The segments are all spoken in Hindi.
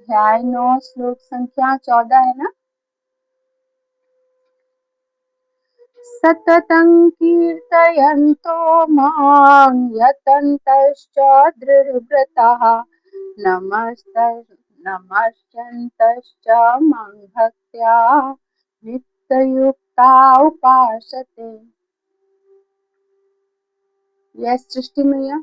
अध्याय 9 श्लोक संख्या 14 है ना। सततं कीर्तयन्तो मां यतन्तश्च दृढव्रताः नमश्चन्तश्च मां भक्त्या नित्ययुक्ता उपासते। यस सृष्टि मैया।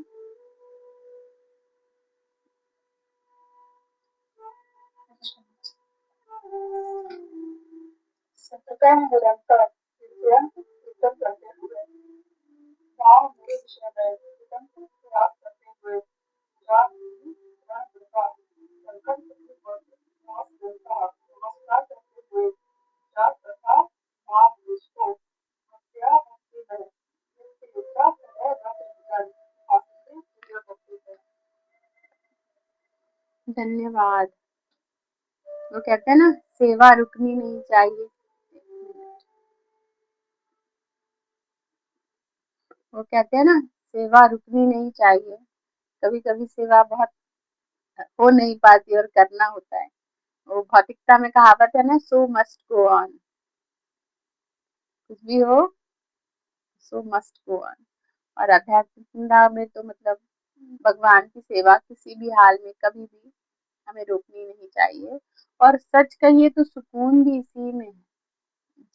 सततं निरंतर कीर्तन कीर्तन करते हुए भाव मेरे विषय में चिंतन को प्रयास करते हुए जात रण प्रकार संकट शत्रु पर विश्वास देता नमस्कार करते हुए जात तथा भाव को हत्या भक्ति में जिसकी युक्ता सदैव रत रहकर आसक्ति पूर्ण करते हैं। धन्यवाद। वो कहते हैं ना, सेवा रुकनी नहीं चाहिए। वो कहते हैं ना, सेवा रुकनी नहीं चाहिए। कभी कभी सेवा बहुत हो नहीं पाती और करना होता है। वो भौतिकता में कहावत है ना, सो मस्ट गो ऑन। कुछ भी हो, सो मस्ट गो ऑन। और आध्यात्मिकता में तो मतलब भगवान की सेवा किसी भी हाल में कभी भी हमें रोकनी नहीं चाहिए। और सच कहिए तो सुकून भी इसी में है।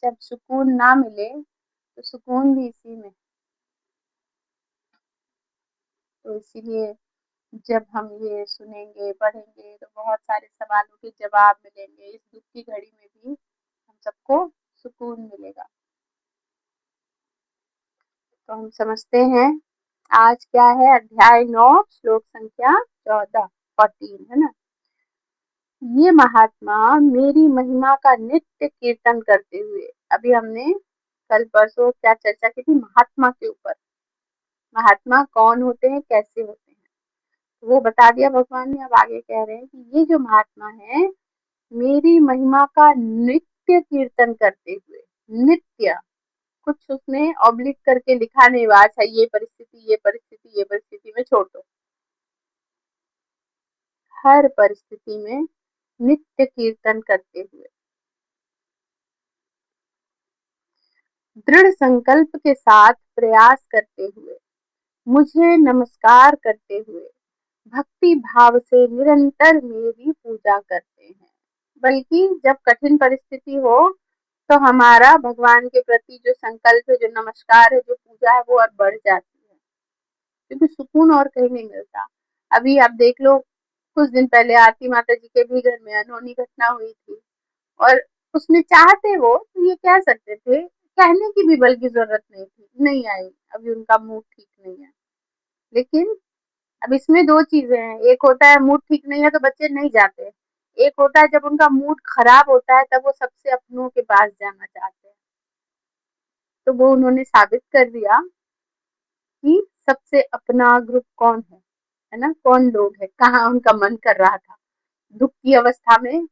जब सुकून ना मिले तो सुकून भी इसी में। तो इसीलिए जब हम ये सुनेंगे पढ़ेंगे तो बहुत सारे सवालों के जवाब मिलेंगे। इस दुख की घड़ी में भी हम सबको सुकून मिलेगा। तो हम समझते हैं आज क्या है। अध्याय 9 श्लोक संख्या 14 है ना। ये महात्मा मेरी महिमा का नित्य कीर्तन करते हुए, अभी हमने कल परसों क्या चर्चा की थी, महात्मा के ऊपर। महात्मा कौन होते हैं, कैसे होते हैं, तो वो बता दिया भगवान ने। अब आगे कह रहे हैं कि ये जो महात्मा है मेरी महिमा का नित्य कीर्तन करते हुए। नित्य, कुछ उसने ऑब्लिक करके लिखा नहीं हुआ, अच्छा ये परिस्थिति ये परिस्थिति ये परिस्थिति में छोड़ दो। हर परिस्थिति में नित्य कीर्तन करते हुए, दृढ़ संकल्प के साथ प्रयास करते हुए, मुझे नमस्कार करते हुए, भक्ति भाव से निरंतर मेरी पूजा करते हैं। बल्कि जब कठिन परिस्थिति हो तो हमारा भगवान के प्रति जो संकल्प है, जो नमस्कार है, जो पूजा है, वो और बढ़ जाती है। क्योंकि सुकून और कहीं नहीं मिलता। अभी आप देख लो, कुछ दिन पहले आरती माता जी के भी घर में अनहोनी घटना हुई थी। और उसमें चाहते वो तो ये कह सकते थे, कहने की भी बल्कि जरूरत नहीं थी, नहीं आई, अभी उनका मूड ठीक नहीं है। लेकिन अब इसमें दो चीजें हैं, एक होता है मूड ठीक नहीं है तो बच्चे नहीं जाते, एक होता है जब उनका मूड खराब होता है तब वो सबसे अपनों के पास जाना चाहते हैं। तो वो उन्होंने साबित कर दिया कि सबसे अपना ग्रुप कौन है ना, कौन लोग है, कहाँ उनका मन कर रहा था। दुख की अवस्था में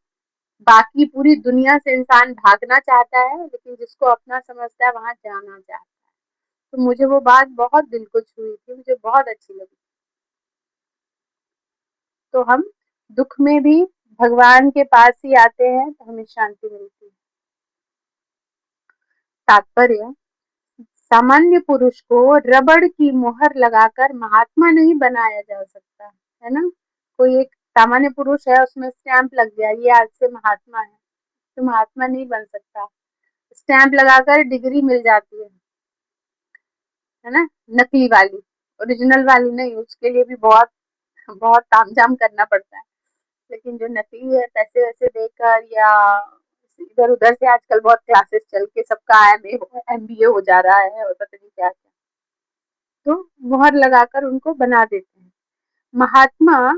बाकी पूरी दुनिया से इंसान भागना चाहता है, लेकिन जिसको अपना समझता है वहां जाना चाहता है। तो मुझे वो बात बहुत दिल को छुई थी, मुझे बहुत अच्छी लगी। तो हम दुख में भी भगवान के पास ही आते हैं तो हमें शांति मिलती है। तात्पर्य, सामान्य पुरुष को रबड़ की मोहर लगाकर महात्मा नहीं बनाया जा सकता है ना। कोई एक सामान्य पुरुष है, उसमें स्टैंप लग गया ये आज से महात्मा है, तो महात्मा नहीं बन सकता। स्टैंप लगाकर डिग्री मिल जाती है ना, नकली वाली, ओरिजिनल वाली नहीं, उसके लिए भी बहुत बहुत तामझाम करना पड़ता है। लेकिन जो नकली है, पैसे वैसे देकर या इधर उधर से आजकल बहुत क्लासेस चल के सबका MBA हो जा रहा है और पता नहीं क्या क्या, तो मोहर लगाकर उनको बना देते हैं। महात्मा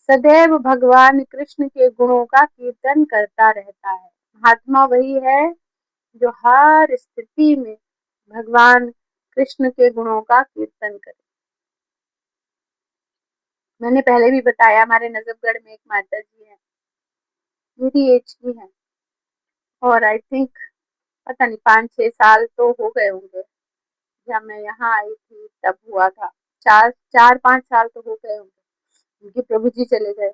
सदैव भगवान कृष्ण के गुणों का कीर्तन करता रहता है। महात्मा वही है जो हर स्थिति में भगवान कृष्ण के गुणों का कीर्तन करे। मैंने पहले भी बताया, हमारे नजफगढ़ में एक माता जी है, मेरी एज की है, और आई थिंक पता नहीं 5-6 साल तो हो गए होंगे जब मैं यहाँ आई थी तब हुआ था। 4-5 साल तो हो गए होंगे, उनके प्रभु जी चले गए।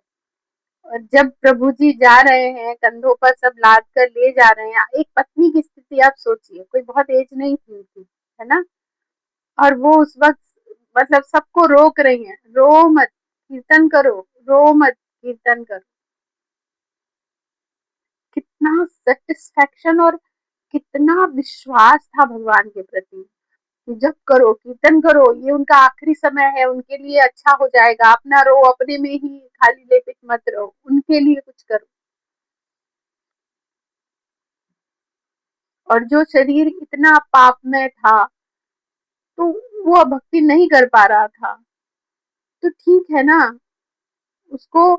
और जब प्रभु जी जा रहे हैं, कंधों पर सब लाद कर ले जा रहे हैं, एक पत्नी की स्थिति आप सोचिए, कोई बहुत एज नहीं थी उनकी, है ना, और वो उस वक्त मतलब सबको रोक रही हैं, रो मत, कीर्तन करो, रो मत, कीर्तन करो। कितना सेटिस्फेक्शन और कितना विश्वास था भगवान के प्रति, कि जब करो, कीर्तन करो, ये उनका आखिरी समय है, उनके लिए अच्छा हो जाएगा, अपना रो, अपने में ही खाली लेपित मत रहो, उनके लिए कुछ करो। और जो शरीर इतना पापमय था, तो वो भक्ति नहीं कर पा रहा था, तो ठीक है ना, उसको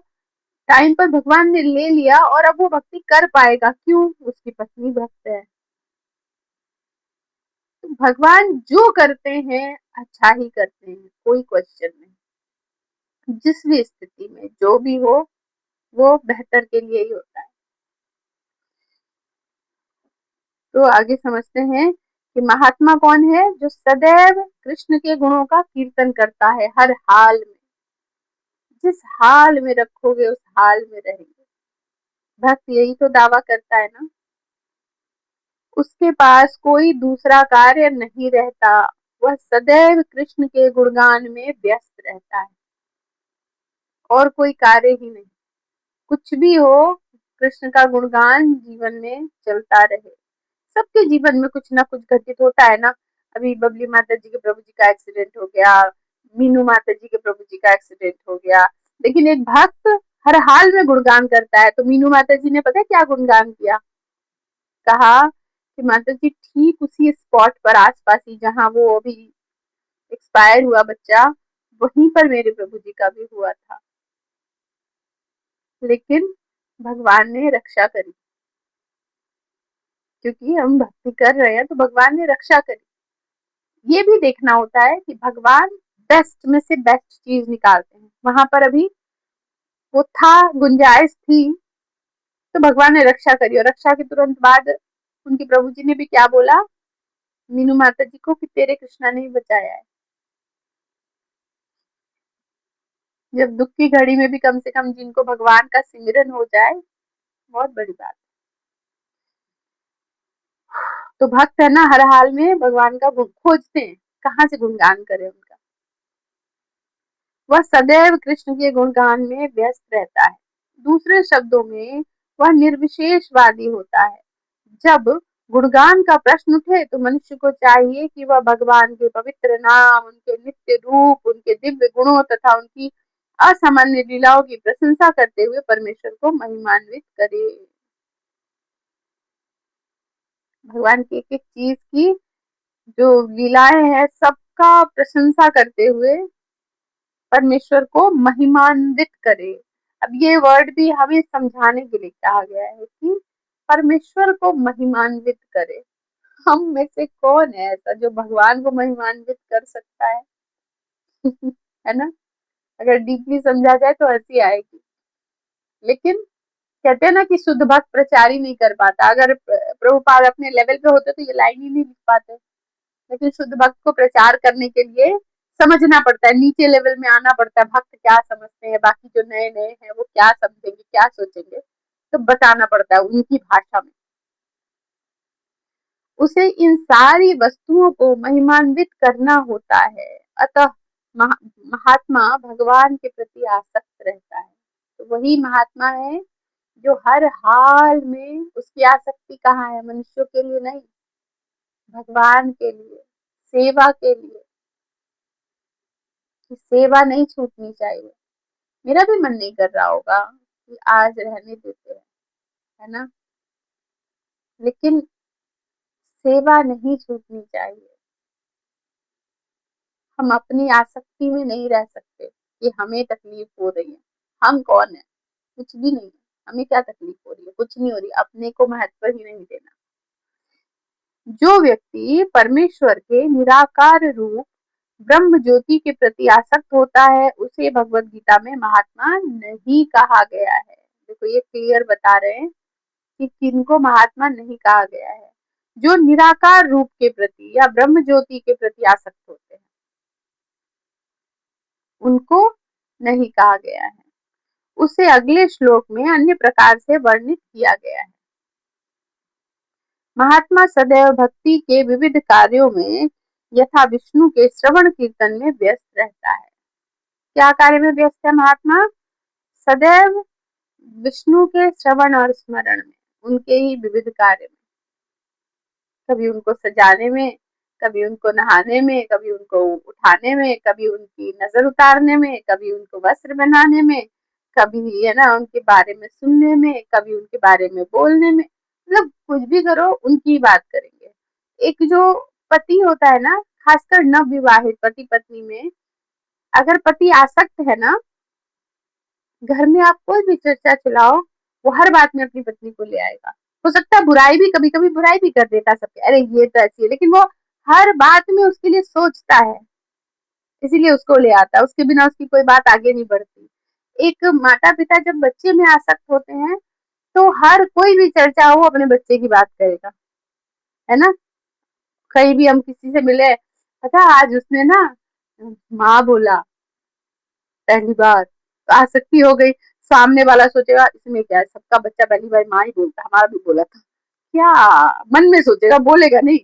टाइम पर भगवान ने ले लिया, और अब वो भक्ति कर पाएगा, क्यों, उसकी पत्नी भक्त है। तो भगवान जो करते हैं अच्छा ही करते हैं, कोई क्वेश्चन नहीं, जिस भी स्थिति में जो भी हो, वो बेहतर के लिए ही होता है। तो आगे समझते हैं कि महात्मा कौन है, जो सदैव कृष्ण के गुणों का कीर्तन करता है, हर हाल में, जिस हाल में रखोगे उस हाल में रहेंगे। भक्त यही तो दावा करता है ना, उसके पास कोई दूसरा कार्य नहीं रहता, वह सदैव कृष्ण के गुणगान में व्यस्त रहता है, और कोई कार्य ही नहीं, कुछ भी हो, कृष्ण का गुणगान जीवन में चलता रहे। सबके जीवन में कुछ ना कुछ घटित होता है ना। अभी बबली माता जी के प्रभु जी का एक्सीडेंट हो गया, मीनू माता जी के प्रभु जी का एक्सीडेंट हो गया, लेकिन एक भक्त हर हाल में गुणगान करता है। तो मीनू माता जी ने पता है क्या गुणगान किया, कहा कि माता जी ठीक उसी स्पॉट पर, आसपास ही जहाँ वो अभी एक्सपायर हुआ बच्चा, वहीं पर मेरे प्रभु जी का भी हुआ था, लेकिन भगवान ने रक्षा करी, क्योंकि हम भक्ति कर रहे हैं तो भगवान ने रक्षा करी। ये भी देखना होता है कि भगवान बेस्ट में से बेस्ट चीज निकालते हैं। वहां पर अभी वो था, गुंजाइश थी, तो भगवान ने रक्षा करी, और रक्षा के तुरंत बाद उनके प्रभु जी ने भी क्या बोला मीनू माता जी को, कि तेरे कृष्णा ने ही बचाया है। जब दुख की घड़ी में भी कम से कम जिनको भगवान का सिमरन हो जाए, बहुत बड़ी बात। तो भक्त है ना, हर हाल में भगवान का गुण खोजते हैं, कहाँ से गुणगान करें उनका। वह सदैव कृष्ण के गुणगान में व्यस्त रहता है। दूसरे शब्दों में वह निर्विशेषवादी होता है। जब गुणगान का प्रश्न उठे तो मनुष्य को चाहिए कि वह भगवान के पवित्र नाम, उनके नित्य रूप, उनके दिव्य गुणों तथा उनकी असामान्य लीलाओं की प्रशंसा करते हुए परमेश्वर को महिमान्वित करे। भगवान की एक एक चीज की जो लीलाएं हैं, सबका प्रशंसा करते हुए परमेश्वर को महिमान्वित करे। अब ये वर्ड भी हमें समझाने के लिए कहा गया है कि परमेश्वर को महिमान्वित करे। हम में से कौन है ऐसा जो भगवान को महिमान्वित कर सकता है? है ना, अगर डीपली समझा जाए तो हंसी आएगी, लेकिन कहते हैं ना कि शुद्ध भक्त प्रचार ही नहीं कर पाता। अगर प्रभुपाद अपने लेवल पे होते तो ये लाइन ही नहीं लिख पाते, लेकिन शुद्ध भक्त को प्रचार करने के लिए समझना पड़ता है, नीचे लेवल में आना पड़ता है, भक्त क्या समझते हैं, बाकी जो नए नए हैं वो क्या समझेंगे, क्या सोचेंगे, तो बताना पड़ता है उनकी भाषा में। उसे इन सारी वस्तुओं को महिमान्वित करना होता है। अतः महात्मा भगवान के प्रति आसक्त रहता है। तो वही महात्मा है जो हर हाल में, उसकी आसक्ति कहाँ है, मनुष्यों के लिए नहीं, भगवान के लिए, सेवा के लिए, कि सेवा नहीं छूटनी चाहिए। मेरा भी मन नहीं कर रहा होगा कि आज रहने देते हैं, है ना, लेकिन सेवा नहीं छूटनी चाहिए। हम अपनी आसक्ति में नहीं रह सकते कि हमें तकलीफ हो रही है। हम कौन है, कुछ भी नहीं है, हमें क्या तकलीफ हो रही है, कुछ नहीं हो रही, अपने को महत्व ही नहीं देना। जो व्यक्ति परमेश्वर के निराकार रूप ब्रह्म ज्योति के प्रति आसक्त होता है, उसे भगवत गीता में महात्मा नहीं कहा गया है। देखो ये क्लियर बता रहे हैं कि किनको महात्मा नहीं कहा गया है, जो निराकार रूप के प्रति या ब्रह्म ज्योति के प्रति आसक्त होते हैं, उनको नहीं कहा गया है। उसे अगले श्लोक में अन्य प्रकार से वर्णित किया गया है। महात्मा सदैव भक्ति के विविध कार्यों में यथा विष्णु के श्रवण कीर्तन में व्यस्त रहता है। क्या कार्य में व्यस्त है महात्मा? सदैव विष्णु के श्रवण और स्मरण में, उनके ही विविध कार्य में, कभी उनको सजाने में, कभी उनको नहाने में, कभी उनको उठाने में, कभी उनकी नजर उतारने में, कभी उनको वस्त्र बनाने में, कभी है ना उनके बारे में सुनने में, कभी उनके बारे में बोलने में, मतलब कुछ भी करो उनकी बात करेंगे। एक जो पति होता है ना, खासकर नव विवाहित पति पत्नी में, अगर पति आसक्त है ना, घर में आप कोई भी चर्चा चलाओ, वो हर बात में अपनी पत्नी को ले आएगा। हो सकता है बुराई भी, कभी कभी बुराई भी कर देता सबके, अरे ये तो ऐसी है, लेकिन वो हर बात में उसके लिए सोचता है, इसीलिए उसको ले आता है, उसके बिना उसकी कोई बात आगे नहीं बढ़ती। एक माता पिता जब बच्चे में आसक्त होते हैं तो हर कोई भी चर्चा हो अपने बच्चे की बात करेगा, है ना। कहीं भी हम किसी से मिले, अच्छा आज उसने ना माँ बोला पहली बार, तो आसक्ति हो गई। सामने वाला सोचेगा इसमें क्या है, सबका बच्चा पहली बार माँ ही बोलता, हमारा भी बोला था, क्या मन में सोचेगा, बोलेगा नहीं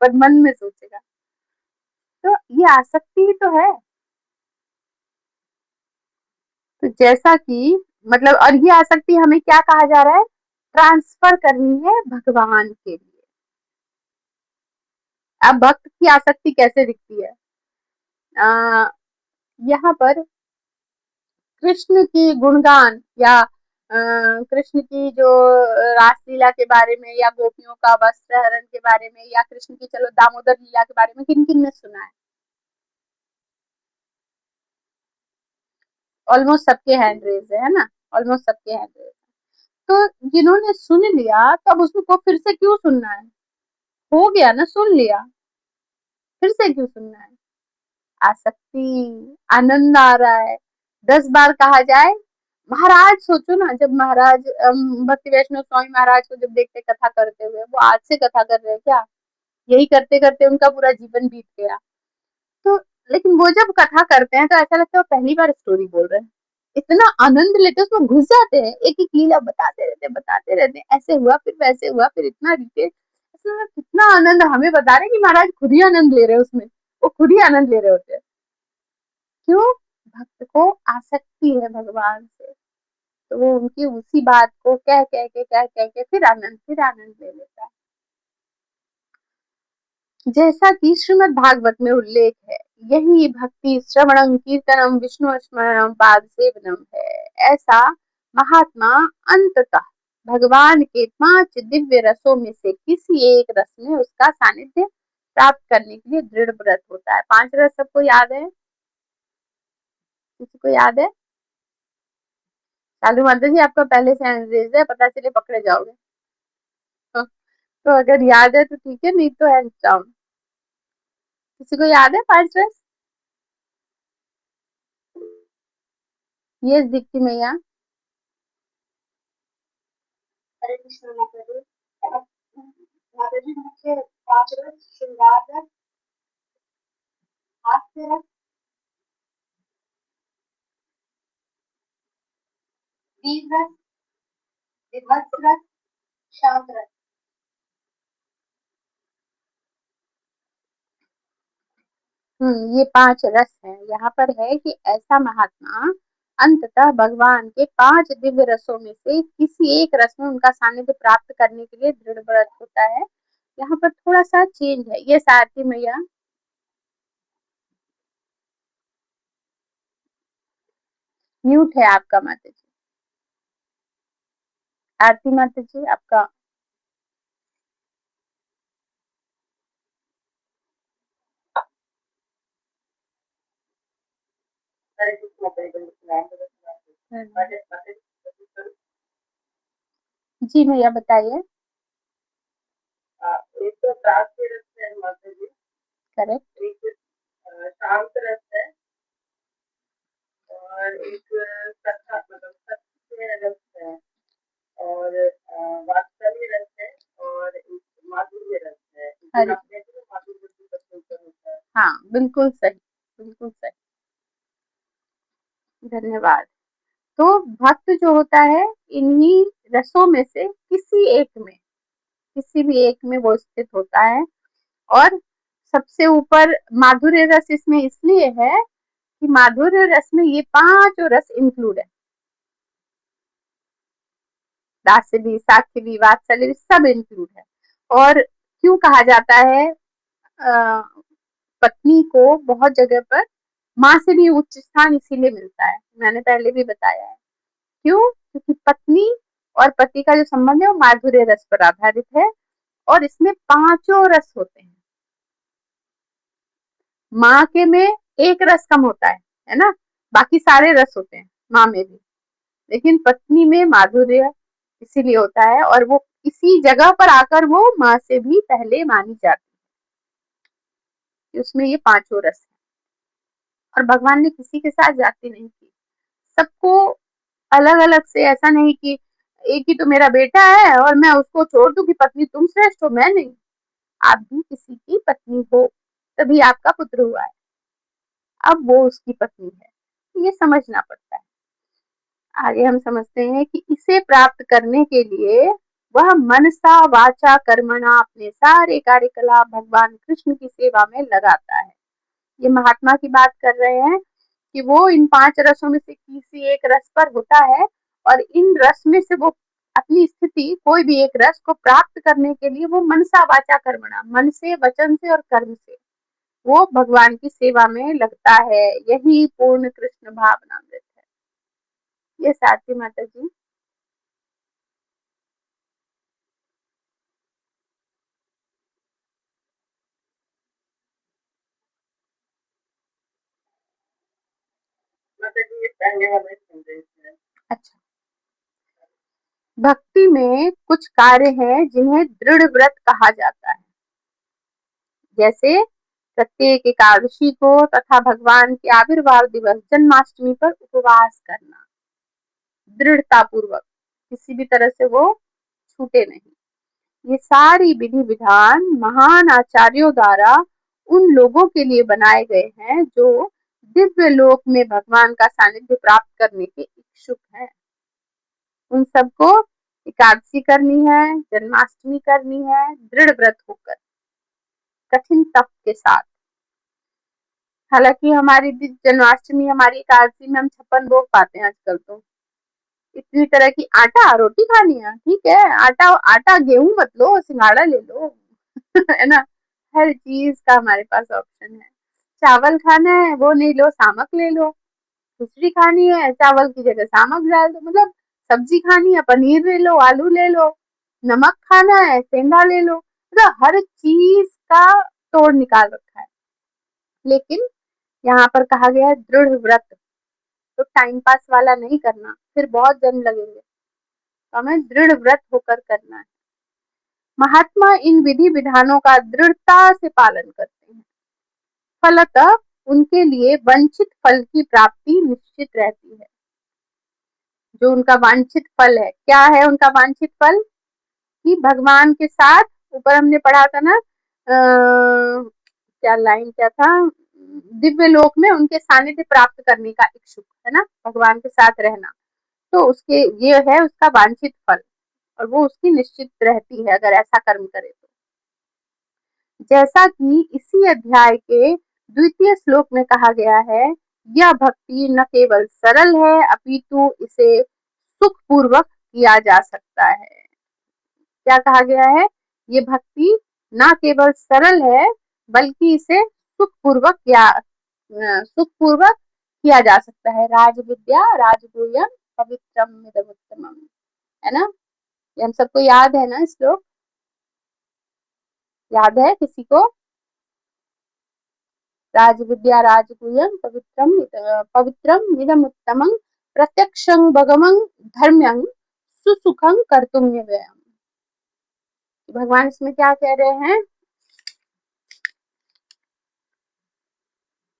पर मन में सोचेगा। तो ये आसक्ति ही तो है। तो जैसा कि मतलब, और ये आसक्ति हमें क्या कहा जा रहा है, ट्रांसफर करनी है भगवान के लिए। अब भक्त की आसक्ति कैसे दिखती है, आ, यहाँ पर कृष्ण की गुणगान या कृष्ण की जो रासलीला के बारे में, या गोपियों का वस्त्र हरण के बारे में, या कृष्ण की चलो दामोदर लीला के बारे में किन किन ने सुना है? ऑलमोस्ट सबके हैंड रेज है ना, ऑलमोस्ट सबके हैंड रेज। तो जिन्होंने सुन लिया, तो अब उसको फिर से क्यों सुनना है? हो गया ना, सुन लिया, फिर से क्यों सुनना है? आसक्ति, आनंद आ रहा है, 10 बार कहा जाए। महाराज सोचो ना, जब महाराज भक्ति वैष्णव स्वामी महाराज को जब देखते कथा करते हुए, वो आज से कथा कर रहे हैं क्या? यही करते करते उनका पूरा जीवन बीत गया। तो लेकिन वो जब कथा करते हैं तो ऐसा लगता है वो पहली बार स्टोरी बोल रहे हैं, इतना आनंद लेते हैं, उसमें घुस जाते हैं, एक एक लीला बताते रहते हैं, ऐसे हुआ फिर वैसे हुआ फिर इतना डिटेल, कितना आनंद हमें बता रहे हैं कि महाराज खुद ही आनंद ले रहे हैं उसमें, वो खुद ही आनंद ले रहे होते हैं। क्यों? भक्त को आसक्ति है भगवान से, तो वो उनकी उसी बात को कह कह के फिर आनंद ले लेता है। जैसा कि श्रीमद् भागवत में उल्लेख है, यही भक्ति श्रवणम कीर्तनम विष्णु स्मरणम पाद सेवनम है। ऐसा महात्मा अंततः भगवान के 5 दिव्य रसों में से किसी एक रस में उसका सानिध्य प्राप्त करने के लिए दृढ़ व्रत होता है। 5 रस सबको याद है? किसी को याद है? चालू माता जी आपका पहले से एनरेज है, पता चले पकड़े जाओगे। तो अगर याद है तो ठीक है, नहीं तो हैंड डाउन। किसी को याद है 5 रस? ये दीप्ति मैया। हरे कृष्ण माता जी। माता जी मुझे 5 रस श्रृंगार रस, हास्य रस, दीप रस, विभत्स रस, शांत रस। ये 5 रस है। यहाँ पर है कि ऐसा महात्मा अंततः भगवान के 5 दिव्य रसों में से किसी एक रस में उनका सानिध्य प्राप्त करने के लिए दृढ़ व्रत होता है। यहाँ पर थोड़ा सा चेंज है। ये सारथी मैया, म्यूट है आपका माता जी। आरती माता जी आपका। हरे कृष्ण माता जी। जी मैया बताइए। एक तो प्राग के रस है माता जी, करेक्ट। एक शांत रस है, और एक कथा मतलब सत्य रस है, और वात्सल्य रस है, और एक माधुर्य रस है। हरे, आप कहते हो माधुर्य की सबसे ऊपर होता है। हाँ बिल्कुल सही, बिल्कुल सही, धन्यवाद। तो भक्त जो होता है इन्हीं रसों में से किसी भी एक में वो स्थित होता है। और सबसे ऊपर माधुर्य रस इसमें इसलिए है कि माधुर्य रस में ये पांचों रस इंक्लूड है। दास्य भी, साख्य भी, वात्सल्य भी, सब इंक्लूड है। और क्यों कहा जाता है पत्नी को बहुत जगह पर माँ से भी उच्च स्थान इसीलिए मिलता है, मैंने पहले भी बताया है। क्यों? क्योंकि पत्नी और पति का जो संबंध है वो माधुर्य रस पर आधारित है और इसमें पांचों रस होते हैं। माँ के में एक रस कम होता है ना, बाकी सारे रस होते हैं माँ में भी, लेकिन पत्नी में माधुर्य इसीलिए होता है और वो इसी जगह पर आकर वो माँ से भी पहले मानी जाती है। उसमें ये पांचों रस है और भगवान ने किसी के साथ जाति नहीं की, सबको अलग अलग से, ऐसा नहीं कि एक ही तो मेरा बेटा है और मैं उसको छोड़ दूं कि पत्नी तुम श्रेष्ठ हो मैं नहीं। आप भी किसी की पत्नी हो, तभी आपका पुत्र हुआ है, अब वो उसकी पत्नी है, ये समझना पड़ता है। आगे हम समझते हैं कि इसे प्राप्त करने के लिए वह मनसा वाचा कर्मणा अपने सारे कार्यकलाप भगवान कृष्ण की सेवा में लगाता है। ये महात्मा की बात कर रहे हैं कि वो इन पांच रसों में से किसी एक रस पर होता है और इन रस में से वो अपनी स्थिति कोई भी एक रस को प्राप्त करने के लिए वो मनसा वाचा कर्मणा, मन से, वचन से और कर्म से वो भगवान की सेवा में लगता है। यही पूर्ण कृष्ण भावनामृत है। ये साथी माता जी। मतलब ये पहले वाला सेंटेंस है। अच्छा, भक्ति में कुछ कार्य हैं जिन्हें दृढ़ व्रत कहा जाता है, जैसे प्रत्येक एकादशी को तथा भगवान के आविर्भाव दिवस जन्माष्टमी पर उपवास करना दृढ़ता पूर्वक, किसी भी तरह से वो छूटे नहीं। ये सारी विधि विधान महान आचार्यों द्वारा उन लोगों के लिए बनाए गए हैं जो दिव्य लोक में भगवान का सानिध्य प्राप्त करने के इच्छुक हैं। उन सबको एकादशी करनी है, जन्माष्टमी करनी है, दृढ़ व्रत होकर, कठिन तप के साथ। हालांकि हमारी जन्माष्टमी, हमारी एकादशी में हम 56 भोग पाते हैं आजकल, तो इतनी तरह की आटा रोटी खानी है, ठीक है, आटा आटा गेहूं मत लो, सिंघाड़ा ले लो है ना, हर चीज का हमारे पास ऑप्शन है। चावल खाना है वो नहीं लो, सामक ले लो। खिचड़ी खानी है, चावल की जगह सामक डाल दो। मतलब सब्जी खानी है, पनीर ले लो, आलू ले लो। नमक खाना है, सेंधा ले लो। मतलब हर चीज का तोड़ निकाल रखा है। लेकिन यहाँ पर कहा गया है दृढ़ व्रत, तो टाइम पास वाला नहीं करना, फिर बहुत जन्म लगेंगे, तो हमें दृढ़ व्रत होकर करना है। महात्मा इन विधि विधानों का दृढ़ता से पालन करते हैं, फलतः उनके लिए वंचित फल की प्राप्ति निश्चित रहती है। जो उनका वांछित फल है, क्या है उनका वांछित फल? कि भगवान के साथ, ऊपर हमने पढ़ा था ना, क्या लाइन क्या था, दिव्य लोक में उनके सानिध्य प्राप्त करने का इच्छुक है ना, भगवान के साथ रहना, तो उसके ये है उसका वांछित फल और वो उसकी निश्चित रहती है अगर ऐसा कर्म करे तो। जैसा कि इसी अध्याय के द्वितीय श्लोक में कहा गया है, यह भक्ति न केवल सरल है अपितु इसे सुख पूर्वक किया जा सकता है। क्या कहा गया है? ये भक्ति न केवल सरल है बल्कि इसे सुख पूर्वक किया जा सकता है। राज विद्या राजगुह्यम पवित्रम मिदमुत्तमम, है ना, ये हम सबको याद है ना श्लोक, याद है किसी को? राज विद्या राजगुह्यम पवित्रम इदम उत्तमं प्रत्यक्षं भगवं धर्म्यं सुसुखं कर्तुम्यव्ययम्। भगवान इसमें क्या कह रहे हैं?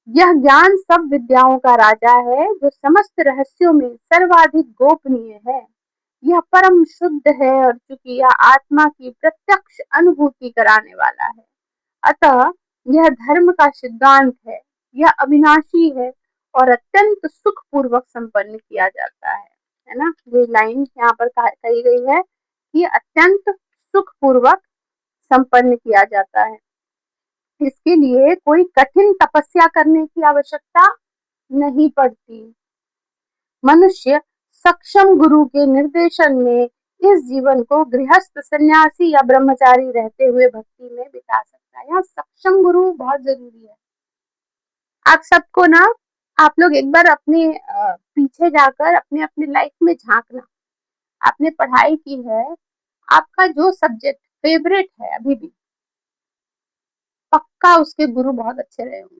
यह ज्ञान सब विद्याओं का राजा है जो समस्त रहस्यों में सर्वाधिक गोपनीय है। यह परम शुद्ध है और चूंकि यह आत्मा की प्रत्यक्ष अनुभूति कराने वाला है, अतः यह धर्म का सिद्धांत है। यह अविनाशी है और अत्यंत सुख पूर्वक संपन्न किया जाता है। है ना, ये लाइन यहाँ पर कही गई है कि अत्यंत सुखपूर्वक संपन्न किया जाता है। इसके लिए कोई कठिन तपस्या करने की आवश्यकता नहीं पड़ती। मनुष्य सक्षम गुरु के निर्देशन में इस जीवन को गृहस्थ, सन्यासी या ब्रह्मचारी रहते हुए भक्ति में बिता सकता है। यहाँ सक्षम गुरु बहुत जरूरी है। आप सबको ना, आप लोग एक बार अपने पीछे जाकर अपने अपने लाइफ में झांकना। आपने पढ़ाई की है, आपका जो सब्जेक्ट फेवरेट है अभी भी, पक्का उसके गुरु बहुत अच्छे रहे होंगे,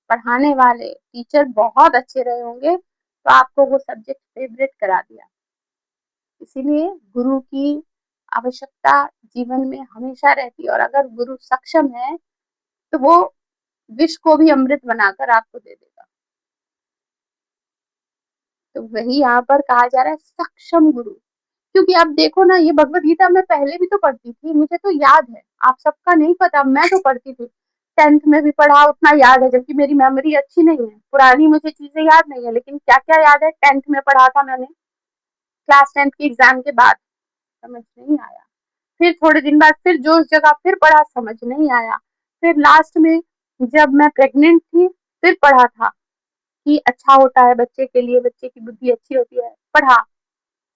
पढ़ाने वाले टीचर बहुत अच्छे रहे होंगे, तो आपको वो सब्जेक्ट फेवरेट करा दिया। इसीलिए गुरु की आवश्यकता जीवन में हमेशा रहती है, और अगर गुरु सक्षम है तो वो विष को भी अमृत बनाकर आपको दे देगा। तो वही यहाँ पर कहा जा रहा है, सक्षम गुरु। क्योंकि आप देखो ना, ये भगवत गीता मैं पहले भी तो पढ़ती थी, मुझे तो याद है, आप सबका नहीं पता, मैं तो पढ़ती थी, 10th में भी पढ़ा, उतना याद है, जबकि मेरी मेमोरी अच्छी नहीं है, पुरानी मुझे चीजें याद नहीं है, लेकिन क्या क्या याद है 10th में पढ़ा था मैंने, क्लास 10th की एग्जाम के बाद समझ नहीं आया। फिर थोड़े दिन बाद फिर जो उस जगह फिर पढ़ा, समझ नहीं आया। फिर लास्ट में जब मैं प्रेग्नेंट थी, फिर पढ़ा था कि अच्छा होता है बच्चे के लिए, बच्चे की बुद्धि अच्छी होती है, पढ़ा,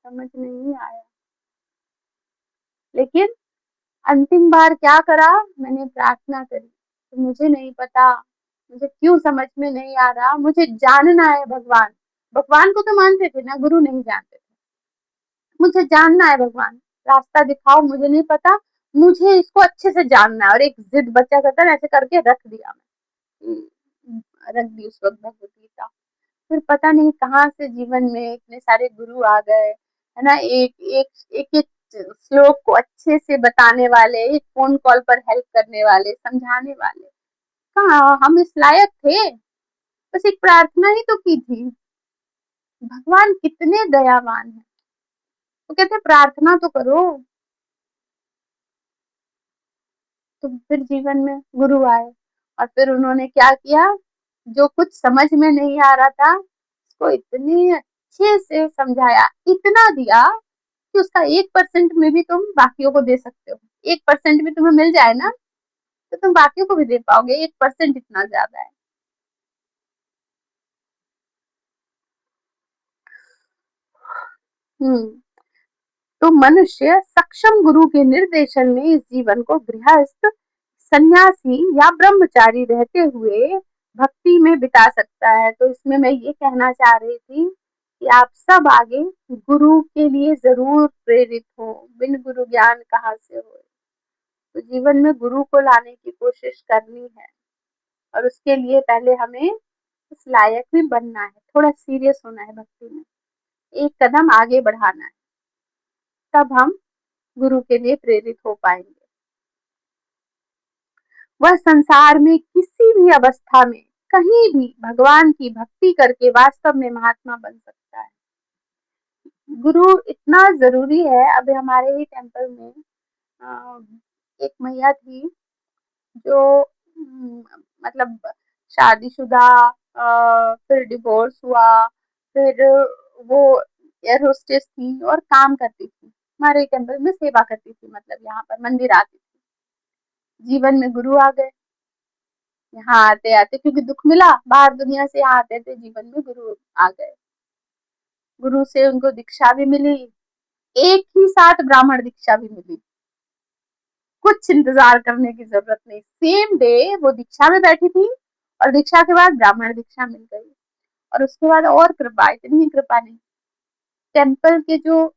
समझ नहीं आया। लेकिन अंतिम बार क्या करा, मैंने प्रार्थना करी, तो मुझे नहीं पता मुझे क्यों समझ में नहीं आ रहा, मुझे जानना है भगवान। भगवान को तो मानते थे ना, गुरु नहीं जानते थे। मुझे जानना है भगवान, रास्ता दिखाओ, मुझे नहीं पता, मुझे इसको अच्छे से जानना है। और एक जिद बच्चा करता है, ऐसे करके रख दिया मैं, रख दी उस वक्त भगवत गीता। फिर पता नहीं कहाँ से जीवन में इतने सारे गुरु आ गए, है ना, एक श्लोक को अच्छे से बताने वाले, एक फोन कॉल पर हेल्प करने वाले, समझाने वाले। कहाँ हम इस लायक थे? बस एक प्रार्थना ही तो की थी। भगवान कितने दयावान है, तो कहते प्रार्थना तो करो। तो फिर जीवन में गुरु आए, और फिर उन्होंने क्या किया, जो कुछ समझ में नहीं आ रहा था उसको इतने अच्छे से समझाया, इतना दिया कि उसका 1% में भी तुम बाकियों को दे सकते हो। 1% भी तुम्हें मिल जाए ना, तो तुम बाकियों को भी दे पाओगे, 1% इतना ज्यादा है। हम्म तो मनुष्य सक्षम गुरु के निर्देशन में इस जीवन को गृहस्थ, सन्यासी या ब्रह्मचारी रहते हुए भक्ति में बिता सकता है। तो इसमें मैं ये कहना चाह रही थी कि आप सब आगे गुरु के लिए जरूर प्रेरित हो, बिन गुरु ज्ञान कहाँ से हो। तो जीवन में गुरु को लाने की कोशिश करनी है, और उसके लिए पहले हमें उस लायक भी बनना है, थोड़ा सीरियस होना है भक्ति में, एक कदम आगे बढ़ाना है, तब हम गुरु के लिए प्रेरित हो पाएंगे। वह संसार में किसी भी अवस्था में कहीं भी भगवान की भक्ति करके वास्तव में महात्मा बन सकता है। गुरु इतना जरूरी है। अभी हमारे ही टेम्पल में एक मैया थी जो मतलब शादीशुदा, फिर डिवोर्स हुआ, फिर वो एयर होस्टेस थी और काम करती थी, हमारे टेम्पल में सेवा करती थी, मतलब यहाँ पर मंदिर आती थी। जीवन में गुरु आ गए, यहाँ आते आते क्योंकि दुख मिला, बाहर दुनिया से यहाँ आते थे, जीवन में गुरु आ गए। गुरु से उनको दीक्षा भी मिली, एक ही साथ ब्राह्मण दीक्षा भी मिली, कुछ इंतजार करने की जरूरत नहीं, सेम डे वो दीक्षा में बैठी थी, और दीक्षा के बाद ब्राह्मण दीक्षा मिल गई। और उसके बाद और कृपा, इतनी ही कृपा नहीं, टेम्पल के जो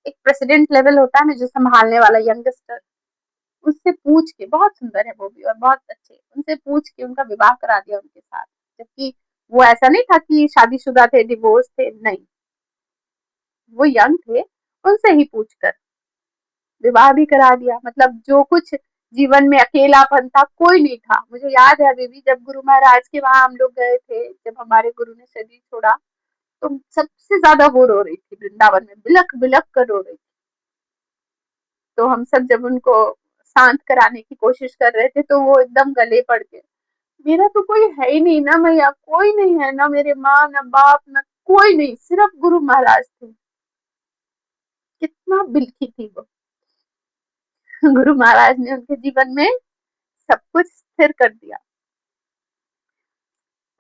एक प्रेसिडेंट लेवल होता है ना, जो संभालने वाला यंगस्टर, उससे पूछ के, बहुत सुंदर है वो भी और बहुत अच्छे, उनसे पूछ के उनका विवाह करा दिया उनके साथ। जबकि वो ऐसा नहीं था कि शादीशुदा थे, डिवोर्स थे, नहीं, वो यंग थे, उनसे ही पूछ कर विवाह भी करा दिया। मतलब जो कुछ जीवन में अकेलापन था, कोई नहीं था। मुझे याद है अभी भी, जब गुरु महाराज के वहां हम लोग गए थे, जब हमारे गुरु ने शरीर छोड़ा, तो सबसे ज्यादा वो रो रही थी, वृंदावन में बिलख बिलख कर रो रही थी। तो हम सब जब उनको शांत कराने की कोशिश कर रहे थे, तो वो एकदम गले पड़ गए, मेरा तो कोई है ही नहीं ना भैया, कोई नहीं है ना, मेरे माँ ना बाप ना कोई नहीं, सिर्फ गुरु महाराज थे। कितना बिल्की थी वो। गुरु महाराज ने उनके जीवन में सब कुछ स्थिर कर दिया।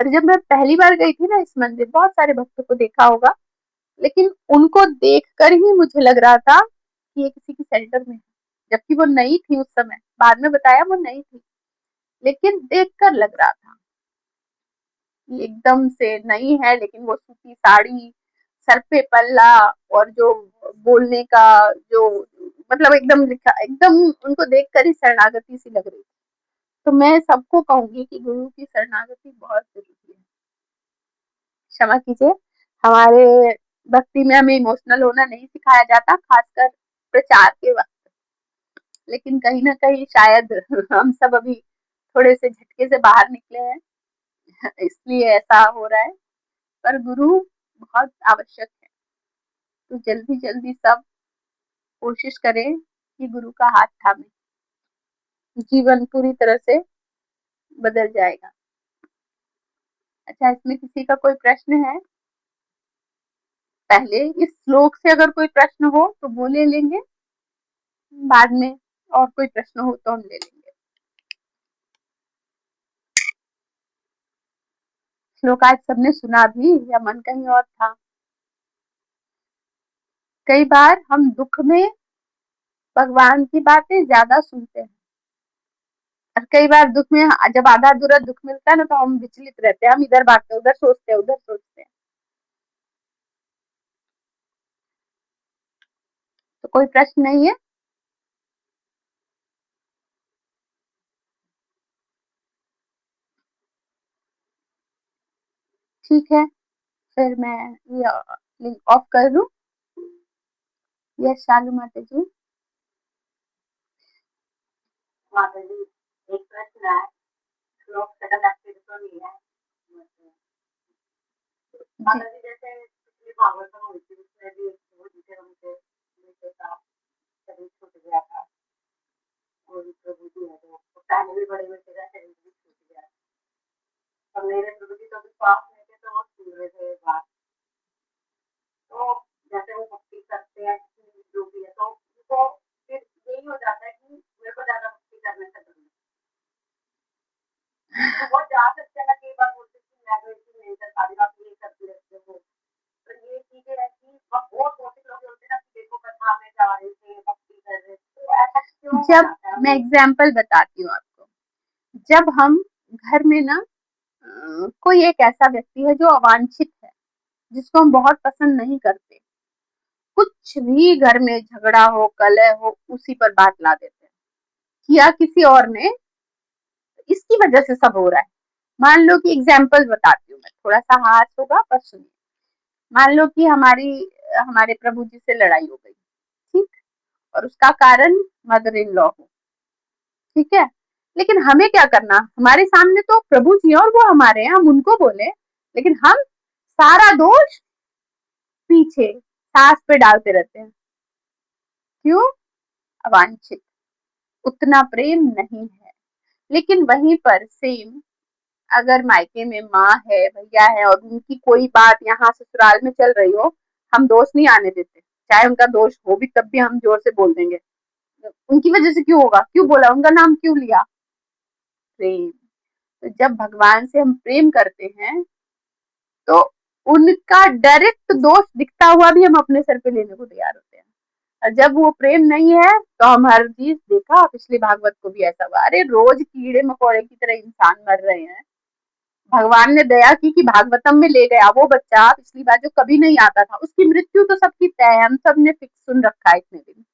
और जब मैं पहली बार गई थी ना इस मंदिर, बहुत सारे भक्तों को देखा होगा, लेकिन उनको देखकर ही मुझे लग रहा था कि ये किसी की सेंटर में है, जबकि वो नई थी उस समय। बाद में बताया वो नई थी, लेकिन देखकर लग रहा था कि एकदम से नई है। लेकिन वो सूती साड़ी, सर पे पल्ला, और जो बोलने का जो मतलब एकदम लिखा, एकदम उनको देखकर ही शरणागति सी लग रही थी। तो मैं सबको कहूंगी कि गुरु की शरणागति बहुत जरूरी है। क्षमा कीजिए, हमारे भक्ति में हमें इमोशनल होना नहीं सिखाया जाता, खासकर प्रचार के वक्त। लेकिन कहीं ना कहीं शायद हम सब अभी थोड़े से झटके से बाहर निकले हैं, इसलिए ऐसा हो रहा है। पर गुरु बहुत आवश्यक है। तो जल्दी जल्दी सब कोशिश करें कि गुरु का हाथ थामे, जीवन पूरी तरह से बदल जाएगा। अच्छा, इसमें किसी का कोई प्रश्न है? पहले इस श्लोक से अगर कोई प्रश्न हो तो वो ले लेंगे, बाद में और कोई प्रश्न हो तो हम ले लेंगे। श्लोक आज सबने सुना भी या मन कहीं और था? कई बार हम दुख में भगवान की बातें ज्यादा सुनते हैं, और कई बार दुख में जब आधा अधूरा दुख मिलता है ना, तो हम विचलित रहते हैं, हम इधर भागते हैं, उधर सोचते हैं, उधर सोचते हैं। तो कोई प्रश्न नहीं है? ठीक है, फिर मैं ये लिंक ऑफ कर दूं। यस शालू माता जी। माता जी, एक प्रश्न है, श्लोक सेकंड एक्टिव तो नहीं है। माता जी, जैसे पिछली भागवतम हुई थी उसमें भी वो जिसे उनके बेटे का शरीर छूट गया था, और प्रभु जी है जो पहले भी बड़े बेटे का शरीर भी छूट गया। और मेरे प्रभु जी तो विश्वास में थे, तो वो सुन रहे थे बात। तो जैसे वो भक्ति करते हैं जो भी है, तो उनको फिर यही हो जाता है कि मेरे को ज्यादा भक्ति करने से डर, तो वो जा सकते हैं ना। कई बार बोलते कि मैं तो इसकी नहीं कर पा रही, आप ये करते रहते हो। तो ये चीजें ऐसी बहुत बहुत लोग होते हैं ना कि देखो कथा में जा रहे थे, भक्ति कर रहे थे, तो ऐसा क्यों हो जब जाता है? मैं एग्जाम्पल बताती हूँ आपको, जब हम घर में ना कोई एक ऐसा व्यक्ति है जो अवांछित है, जिसको हम बहुत पसंद नहीं करते, कुछ भी घर में झगड़ा हो, कलह हो, उसी पर बात ला देते हैं, किया किसी और ने, इसकी वजह से सब हो रहा है। मान लो कि एग्जाम्पल बताती हूँ मैं, थोड़ा सा हाथ होगा पर सुनिए। मान लो कि हमारे प्रभु जी से लड़ाई हो गई, ठीक, और उसका कारण मदर इन लॉ हो, ठीक है। लेकिन हमें क्या करना, हमारे सामने तो प्रभु जी और वो हमारे हैं, हम उनको बोले, लेकिन हम सारा दोष पीछे सास पे डालते रहते हैं। क्यों? अवांछित, उतना प्रेम नहीं है। लेकिन वहीं पर सेम, अगर मायके में माँ है, भैया है, और उनकी कोई बात यहाँ ससुराल में चल रही हो, हम दोष नहीं आने देते। चाहे उनका दोष हो भी तब भी हम जोर से बोल देंगे, उनकी वजह से क्यों होगा, क्यों बोला, उनका नाम क्यों लिया। प्रेम। तो जब भगवान से हम प्रेम करते हैं, तो उनका डायरेक्ट दोष दिखता हुआ भी हम अपने सर पे लेने को तैयार होते हैं। और जब वो प्रेम नहीं है, तो हम हर चीज, देखा पिछले भागवत को भी ऐसा हुआ, अरे रोज कीड़े मकोड़े की तरह इंसान मर रहे हैं, भगवान ने दया की कि भागवतम में ले गया वो बच्चा पिछली बार जो कभी नहीं आता था, उसकी मृत्यु तो सबकी तय है, हम सब ने फिक्स सुन रखा है इतने दिन,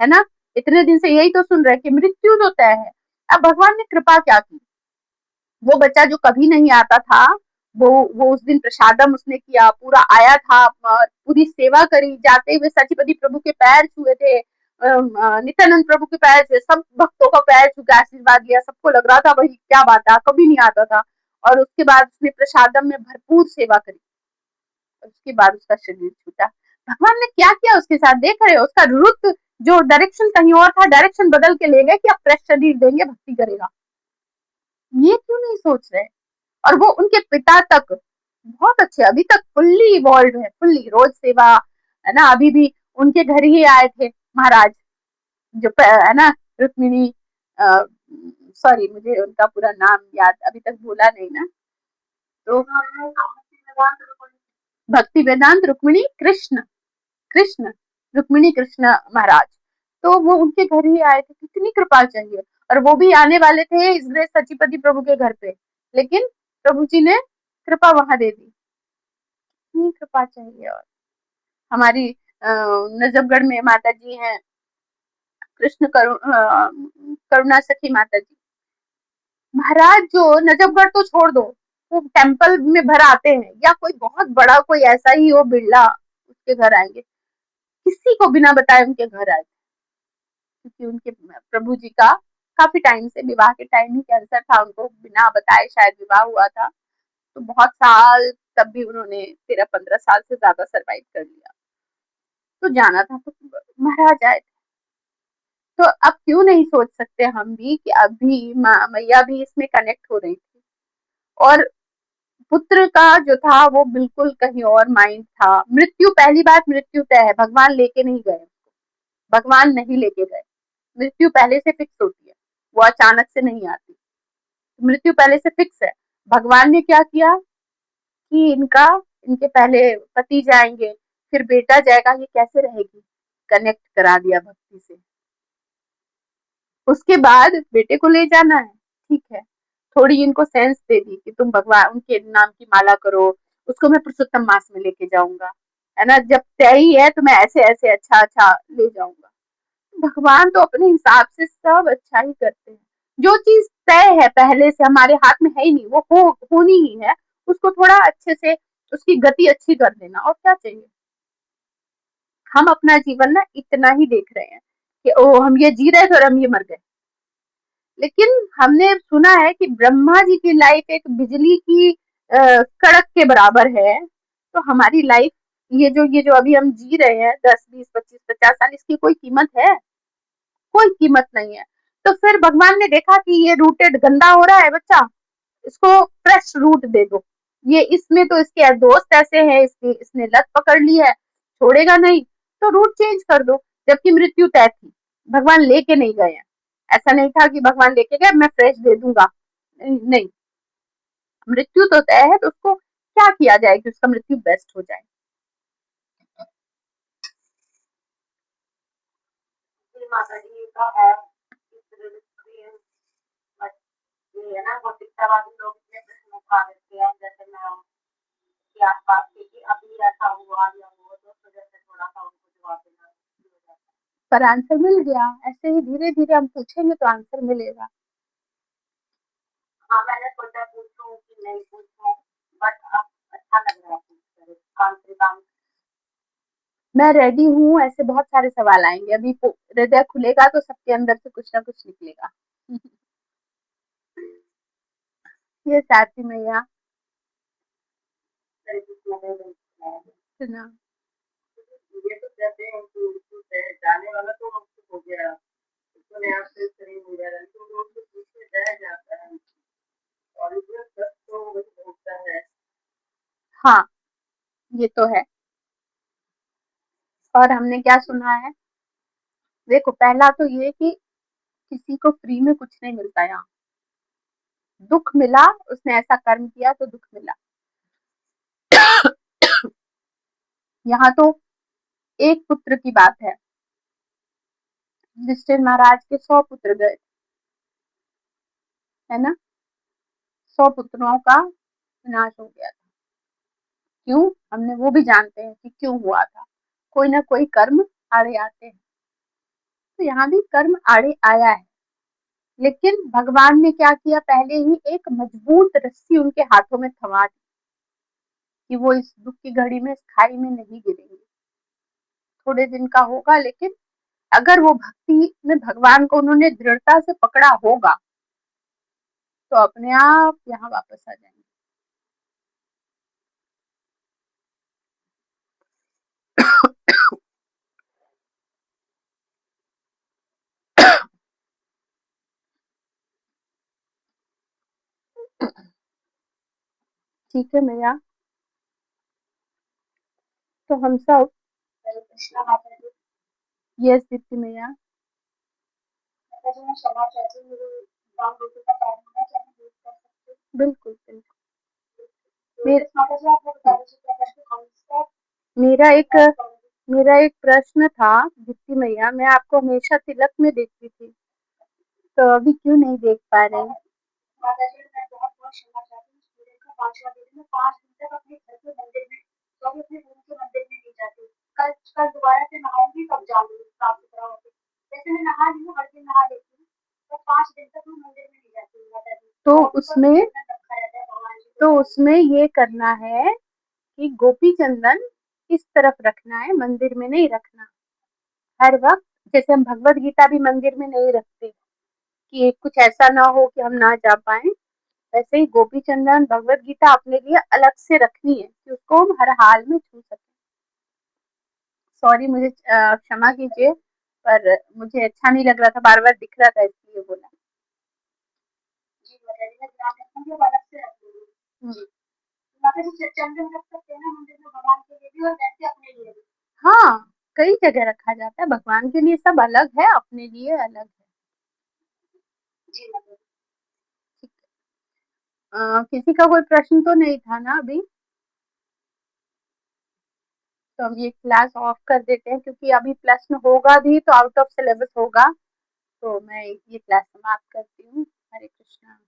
है ना। इतने दिन से यही तो सुन रहे कि मृत्यु तो तय है। अब भगवान ने कृपा क्या की, वो बच्चा जो कभी नहीं आता था, वो उस दिन प्रसादम उसने किया, पूरा आया था, पूरी सेवा करी, जाते हुए सचिपति प्रभु के पैर छुए थे, नित्यानंद प्रभु के पैर छुए, सब भक्तों का पैर छू के आशीर्वाद लिया, सबको लग रहा था वही क्या बात है, कभी नहीं आता था। और उसके बाद उसने प्रसादम में भरपूर सेवा करी, और उसके बाद उसका शरीर छूटा। भगवान ने क्या किया उसके साथ, देख रहे हो, उसका रुत जो डायरेक्शन कहीं और था, डायरेक्शन बदल के ले गए कि अब फ्रेश शरीर देंगे, भक्ति करेगा। ये क्यों नहीं सोच रहे? और वो उनके पिता तक बहुत अच्छे, अभी तक फुल्ली इवॉल्व है, फुल्ली रोज सेवा, है ना। अभी भी उनके घर ही आए थे महाराज, जो है ना, रुक्मिणी, सॉरी मुझे उनका पूरा नाम याद अभी तक भूला नहीं ना। तो भक्ति वेदांत रुक्मिणी कृष्ण, कृष्ण, रुक्मिणी कृष्ण महाराज, तो वो उनके घर ही आए थे। कितनी कृपा चाहिए। और वो भी आने वाले थे इस ग्रेस सचिपति प्रभु के घर पे, लेकिन प्रभु जी ने कृपा वहां दे दी। इतनी कृपा चाहिए। और हमारी नजफगढ़ में माता जी हैं, कृष्ण करुणा सखी माता जी महाराज, जो नजफगढ़ तो छोड़ दो, वो टेम्पल में भर आते हैं, या कोई बहुत बड़ा कोई ऐसा ही हो बिरला, उसके घर आएंगे, किसी को बिना बताए उनके घर आए, क्योंकि उनके प्रभु जी का काफी टाइम से, विवाह के टाइम ही कैंसर था, उनको बिना बताए शायद विवाह हुआ था। तो बहुत साल, तब भी उन्होंने 13-15 साल से ज्यादा सरवाइव कर लिया। तो जाना था, तो महाराज आए। तो अब क्यों नहीं सोच सकते हम भी कि अभी मैया भी इसमें कनेक्ट हो रही थी। और पुत्र का जो था वो बिल्कुल कहीं और माइंड था। मृत्यु, पहली बात, मृत्यु तय है, भगवान लेके नहीं गए, भगवान नहीं लेके गए। मृत्यु पहले से फिक्स होती है, वो अचानक से नहीं आती। मृत्यु पहले से फिक्स है। भगवान ने क्या किया कि इनके पहले पति जाएंगे, फिर बेटा जाएगा, ये कैसे रहेगी, कनेक्ट करा दिया भक्ति से। उसके बाद बेटे को ले जाना है, ठीक है, थोड़ी इनको सेंस दे दी कि तुम भगवान उनके नाम की माला करो, उसको मैं पुरुषोत्तम मास में लेके जाऊंगा, है ना, जब तय ही है तो मैं ऐसे ऐसे अच्छा अच्छा ले जाऊंगा। भगवान तो अपने हिसाब से सब अच्छा ही करते हैं। जो चीज तय है पहले से, हमारे हाथ में है ही नहीं, वो होनी ही है, उसको थोड़ा अच्छे से, उसकी गति अच्छी कर देना, और क्या चाहिए। हम अपना जीवन ना इतना ही देख रहे हैं कि ओ हम ये जी रहे थे और हम ये मर गए। लेकिन हमने सुना है कि ब्रह्मा जी की लाइफ एक बिजली की कड़क के बराबर है। तो हमारी लाइफ, ये जो अभी हम जी रहे हैं 10, 20, 25, 50 साल, इसकी कोई कीमत है? कोई कीमत नहीं है। तो फिर भगवान ने देखा कि ये रूटेड गंदा हो रहा है बच्चा, इसको फ्रेश रूट दे दो। ये इसमें तो इसके दोस्त ऐसे हैं, इसने लत पकड़ ली है, छोड़ेगा नहीं, तो रूट चेंज कर दो। जबकि मृत्यु तय थी, भगवान लेके नहीं गए हैं। ऐसा नहीं था कि भगवान लेके गए मैं फ्रेश दे दूंगा, नहीं, नहीं। मृत्यु तो तय है, तो उसको क्या किया जाए कि उसका मृत्यु बेस्ट हो जाए। माता जी का है ये है ना, भौतिकतावादी लोग इतने प्रश्न उठा देते हैं, जैसे मैं के आसपास के कि अभी ऐसा हुआ या वो, तो उस वजह से थोड़ा सा उनको जवाब देना मुश्किल हो जाता है। पर आंसर मिल गया, ऐसे ही धीरे धीरे हम पूछेंगे तो आंसर मिलेगा। हाँ, मैंने सोचा पूछूं कि नहीं पूछूं, बट अब अच्छा लग रहा है पूछ कर, काम से काम। मैं रेडी हूँ, ऐसे बहुत सारे सवाल आएंगे अभी, हृदय खुलेगा तो सबके अंदर से कुछ ना कुछ निकलेगा। ये साथी मैया सुना। ये तो कहते हैं कि जाने वाला तो हो गया, उसको नया से शरीर मिल जाएगा, लेकिन जो उसको पीछे रह जाता है और इसमें दर्द तो वही होता है। हाँ, ये तो है। और हमने क्या सुना है, देखो पहला तो ये कि किसी को फ्री में कुछ नहीं मिलता यहाँ। दुख मिला, उसने ऐसा कर्म किया तो दुख मिला। यहाँ तो एक पुत्र की बात है, युधिष्ठिर महाराज के 100 पुत्र गए, है ना, 100 पुत्रों का विनाश हो गया था। क्यों? हमने वो भी जानते हैं कि क्यों हुआ था। कोई ना कोई कर्म आड़े आते हैं। तो यहाँ भी कर्म आड़े आया है, लेकिन भगवान ने क्या किया, पहले ही एक मजबूत रस्सी उनके हाथों में थमा दी कि वो इस दुख की घड़ी में, इस खाई में नहीं गिरेंगे। थोड़े दिन का होगा, लेकिन अगर वो भक्ति में भगवान को उन्होंने दृढ़ता से पकड़ा होगा, तो अपने आप यहाँ वापस आ जाएंगे। ठीक है मैया। तो हम सब, हरे कृष्णा माता जी। यस दीप्ति मैया। माता जी मैं क्षमा चाहती हूँ, मेरे दाल रोटी का टाइम होना, क्या मैं वेट कर सकती हूँ? बिल्कुल बिल्कुल। तो मेर, यस माता जी, आप बता दीजिए क्या प्रश्न था इसका? मेरा मैं एक बात करूँगी। मेरा एक प्रश्न था दीप्ति मैया, मैं आपको हमेशा तिलक में देखती थी, तो अभी क्यों नहीं देख पा रहे? माता जी मैं बहुत बहुत क्षमा चाहती हूँ, सूर्य का 5वां दिन में 5 दिन तक अपने घर के मंदिर में, तो अभी अपने रूम के मंदिर में नहीं जाती। कल कल दोबारा से नहाऊंगी तब जाऊंगी साफ सुथरा होकर। जैसे मैं नहा रही हूँ, हर दिन नहा लेती हूँ, तो 5 दिन तक मैं मंदिर में नहीं जाती हूँ माता जी। तो और ऊपर कुछ उसमें चंदन रखा रहता है भगवान जी को तो चढ़ाने उसमें ये करना है कि गोपी चंदन इस तरफ रखना है, मंदिर में नहीं रखना। हर वक्त, जैसे हम भगवत गीता भी मंदिर में नहीं रखते कि कुछ ऐसा ना हो कि हम ना जा पाए, वैसे ही गोपी चंदन भगवत गीता अपने लिए अलग से रखनी है कि उसको हम हर हाल में छू सकें। सॉरी, मुझे क्षमा कीजिए, पर मुझे अच्छा नहीं लग रहा था, बार बार दिख रहा था इसलिए बोला। जी माता जी मैं ध्यान रखूंगी और अलग से रखूंगी। हम्म, माता जी चंदन रख सकते हैं ना मंदिर में भगवान के लिए भी और वैसे अपने लिए भी? हाँ, कई जगह रखा जाता है, भगवान के लिए सब अलग है, अपने लिए अलग है। जी माता जी। ठीक है। किसी का कोई प्रश्न तो नहीं था ना अभी? तो हम ये क्लास ऑफ कर देते हैं, क्योंकि अभी प्रश्न होगा भी तो आउट ऑफ सिलेबस होगा, तो मैं ये क्लास समाप्त करती हूँ। हरे कृष्णा।